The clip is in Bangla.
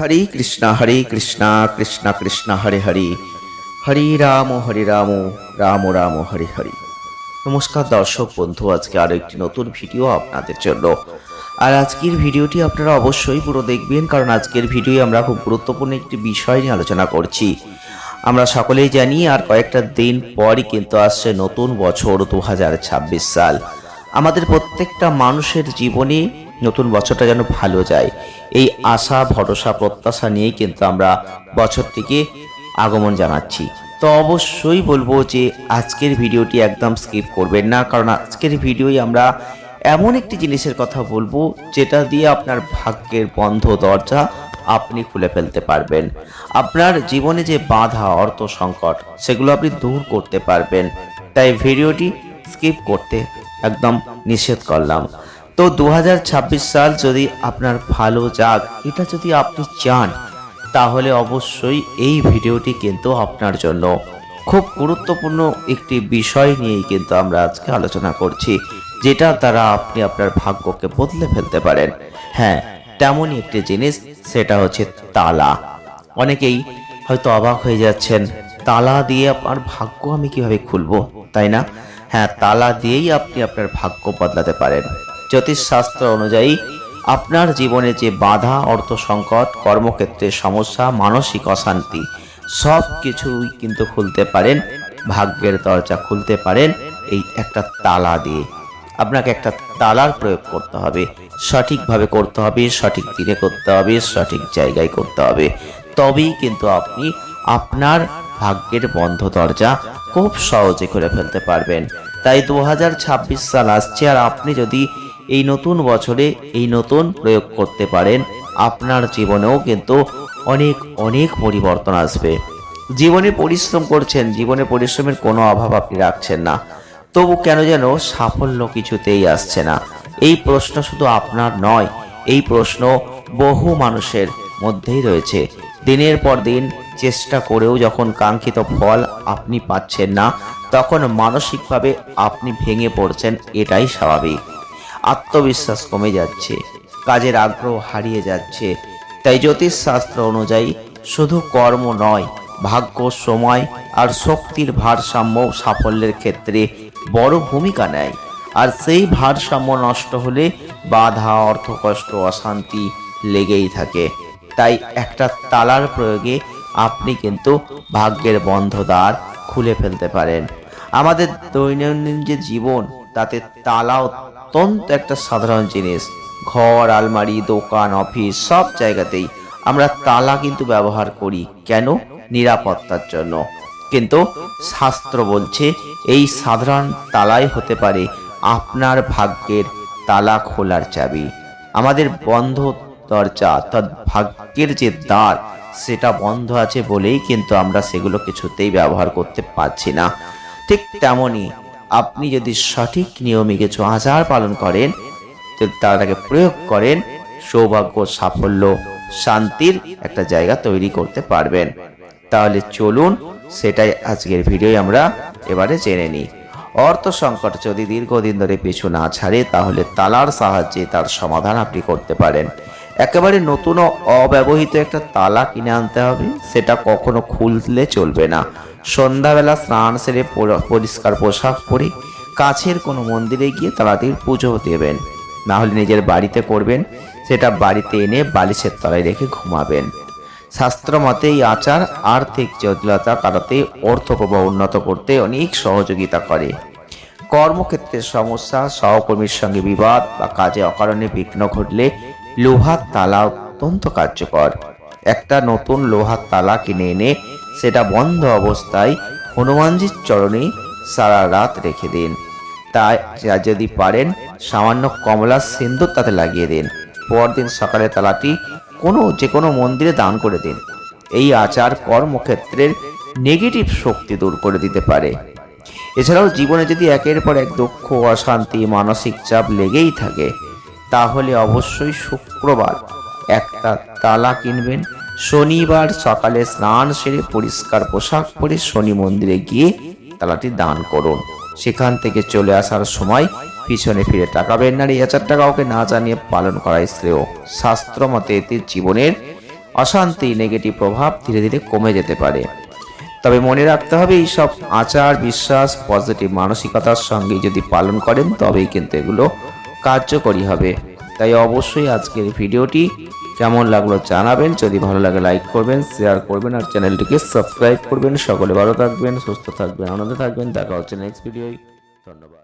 হরে কৃষ্ণ কৃষ্ণ কৃষ্ণ হরে হরে, হরে রাম রাম রাম হরে হরে। নমস্কার দর্শক বন্ধু, আজকে আরো একটি নতুন ভিডিও আপনাদের জন্য। আর আজকের ভিডিওটি আপনারা অবশ্যই পুরো দেখবেন, কারণ আজকের ভিডিও আমরা খুব গুরুত্বপূর্ণ একটি বিষয় নিয়ে আলোচনা করছি। আমরা সকলেই জানি আর কয়েকটা দিন পরই কিন্তু আসছে নতুন বছর 2026 সাল। আমাদের প্রত্যেকটা মানুষের জীবনে নতুন বছরটা যেন ভালো যায়, এই আশা ভরসা প্রত্যাশা নিয়েই কিন্তু আমরা বছরটিকে আগমন জানাচ্ছি। তো অবশ্যই বলবো যে আজকের ভিডিওটি একদম স্কিপ করবেন না, কারণ আজকের ভিডিওই আমরা এমন একটি জিনিসের কথা বলবো যেটা দিয়ে আপনার ভাগ্যের বন্ধ দরজা আপনি খুলে ফেলতে পারবেন। আপনার জীবনে যে বাধা অর্থ সংকট সেগুলো আপনি দূর করতে পারবেন। তাই ভিডিওটি স্কিপ করতে একদম নিষেধ করলাম। তো 2026 সাল যদি আপনার ভালো যাক, এটা যদি আপনি চান, তাহলে অবশ্যই এই ভিডিওটি কিন্তু আপনার জন্য খুব গুরুত্বপূর্ণ একটি বিষয় নিয়েই কিন্তু আমরা আজকে আলোচনা করছি, যেটা দ্বারা আপনি আপনার ভাগ্যকে বদলে ফেলতে পারেন। হ্যাঁ, তেমনই একটি জিনিস, সেটা হচ্ছে তালা। অনেকেই হয়তো অবাক হয়ে যাচ্ছেন, তালা দিয়ে আপনার ভাগ্য আমি কিভাবে খুলবো, তাই না? হ্যাঁ, তালা দিয়েই আপনি আপনার ভাগ্য বদলাতে পারেন। জ্যোতিষশাস্ত্র অনুযায়ী আপনার জীবনে যে বাধা অর্থ সংকট, কর্মক্ষেত্রে সমস্যা, মানসিক অশান্তি সব কিছুই কিন্তু খুলতে পারেন, ভাগ্যের দরজা খুলতে পারেন এই একটা তালা দিয়ে। আপনাকে একটা তালার প্রয়োগ করতে হবে, সঠিকভাবে করতে হবে, সঠিক দিনে করতে হবে, সঠিক জায়গায় করতে হবে, তবেই কিন্তু আপনি আপনার ভাগ্যের বন্ধ দরজা খুব সহজে খুলে ফেলতে পারবেন। তাই 2026 সাল আসছে, আর আপনি যদি এই নতুন বছরে এই নতুন প্রয়োগ করতে পারেন, আপনার জীবনেও কিন্তু অনেক অনেক পরিবর্তন আসবে। জীবনে পরিশ্রম করছেন, জীবনে পরিশ্রমের কোনো অভাব আপনি রাখছেন না, তবু কেন যেন সাফল্য কিছুতেই আসছে না। এই প্রশ্ন শুধু আপনার নয়, এই প্রশ্ন বহু মানুষের মধ্যেই রয়েছে। দিনের পর দিন চেষ্টা করেও যখন কাঙ্ক্ষিত ফল আপনি পাচ্ছেন না, তখন মানসিকভাবে আপনি ভেঙে পড়ছেন, এটাই স্বাভাবিক। আত্মবিশ্বাস কমে যাচ্ছে, কাজের আগ্রহ হারিয়ে যাচ্ছে। তাই জ্যোতিষশাস্ত্র অনুযায়ী শুধু কর্ম নয়, ভাগ্য, সময় আর শক্তির ভারসাম্য সাফল্যের ক্ষেত্রে বড় ভূমিকা নেয়। আর সেই ভারসাম্য নষ্ট হলে বাধা, অর্থকষ্ট, অশান্তি লেগেই থাকে। তাই একটা তালার প্রয়োগে আপনি কিন্তু ভাগ্যের বন্ধ দ্বার খুলে ফেলতে পারেন। আমাদের দৈনন্দিন যে জীবন, তাতে তালা অত্যন্ত একটা সাধারণ জিনিস। ঘর, আলমারি, দোকান, অফিস সব জায়গাতেই আমরা তালা কিন্তু ব্যবহার করি। কেন? নিরাপত্তার জন্য। কিন্তু শাস্ত্র বলছে এই সাধারণ তালাই হতে পারে আপনার ভাগ্যের তালা খোলার চাবি। আমাদের বন্ধ দরজা অর্থাৎ ভাগ্যের যে দ্বার, সেটা বন্ধ আছে বলেই কিন্তু আমরা সেগুলো কিছুতেই ব্যবহার করতে পারছি না। ঠিক তেমনই আপনি যদি সঠিক নিয়মে কিছু আচার পালন করেন, যদি তাটাকে প্রয়োগ করেন, সৌভাগ্য, সাফল্য, শান্তির একটা জায়গা তৈরি করতে পারবেন। তাহলে চলুন সেটাই আজকের ভিডিওয় আমরা এবারে জেনে নিই। অর্থ সংকট যদি দীর্ঘদিন ধরে পিছু না ছাড়ে, তাহলে তালার সাহায্যে তার সমাধান আপনি করতে পারেন। একেবারে নতুন ও অব্যবহৃত একটা তালা কিনে আনতে হবে, সেটা কখনো খুললে চলবে না। সন্ধ্যাবেলা স্নান সেরে পরিষ্কার পোশাক পরে কাছের কোনো মন্দিরে গিয়ে তালাটির পুজো দেবেন, না হলে নিজের বাড়িতে করবেন। সেটা বাড়িতে এনে বালিশের তলায় রেখে ঘুমাবেন। শাস্ত্র মতে এই আচার আর্থিক জটিলতা কাটাতে, অর্থ প্রবাহ উন্নত করতে অনেক সহযোগিতা করে। কর্মক্ষেত্রের সমস্যা, সহকর্মীর সঙ্গে বিবাদ বা কাজে অকারণে বিঘ্ন ঘটলে লোহার তালা অত্যন্ত কার্যকর। একটা নতুন লোহার তালা কিনে এনে সেটা বন্ধ অবস্থায় হনুমানজির চরণে সারা রাত রেখে দিন। তাই যদি পারেন সামান্য কমলা সিন্দুর তাতে লাগিয়ে দিন। পরদিন সকালে তালাটি যে কোনো মন্দিরে দান করে দিন। এই আচার কর্মক্ষেত্রের নেগেটিভ শক্তি দূর করে দিতে পারে। এছাড়াও জীবনে যদি একের পর এক দুঃখ, অশান্তি, মানসিক চাপ লেগেই থাকে, তাহলে অবশ্যই শুক্রবার একটা তালা কিনবেন। শনিবার সকালে স্নান সেরে পরিষ্কার পোশাক পরে শনি মন্দিরে গিয়ে তালাটি দান করুন। সেখান থেকে চলে আসার সময় পিছনে ফিরে তাকাবেন না। এই আচারটা কাউকে না জানিয়ে পালন করাই শ্রেয়। শাস্ত্র মতে এতে জীবনের অশান্তি নেগেটিভ প্রভাব ধীরে ধীরে কমে যেতে পারে। তবে মনে রাখতে হবে এই সব আচার বিশ্বাস পজিটিভ মানসিকতার সঙ্গে যদি পালন করেন তবেই কিন্তু এগুলো কার্যকরী হবে। তাই অবশ্যই আজকের ভিডিওটি কেমন লাগলো জানাবেন। যদি ভালো লাগে লাইক করবেন, শেয়ার করবেন আর চ্যানেলটিকে সাবস্ক্রাইব করবেন। সকলে ভালো থাকবেন, সুস্থ থাকবেন, আনন্দে থাকবেন। দেখা হচ্ছে নেক্সট ভিডিওয়। ধন্যবাদ।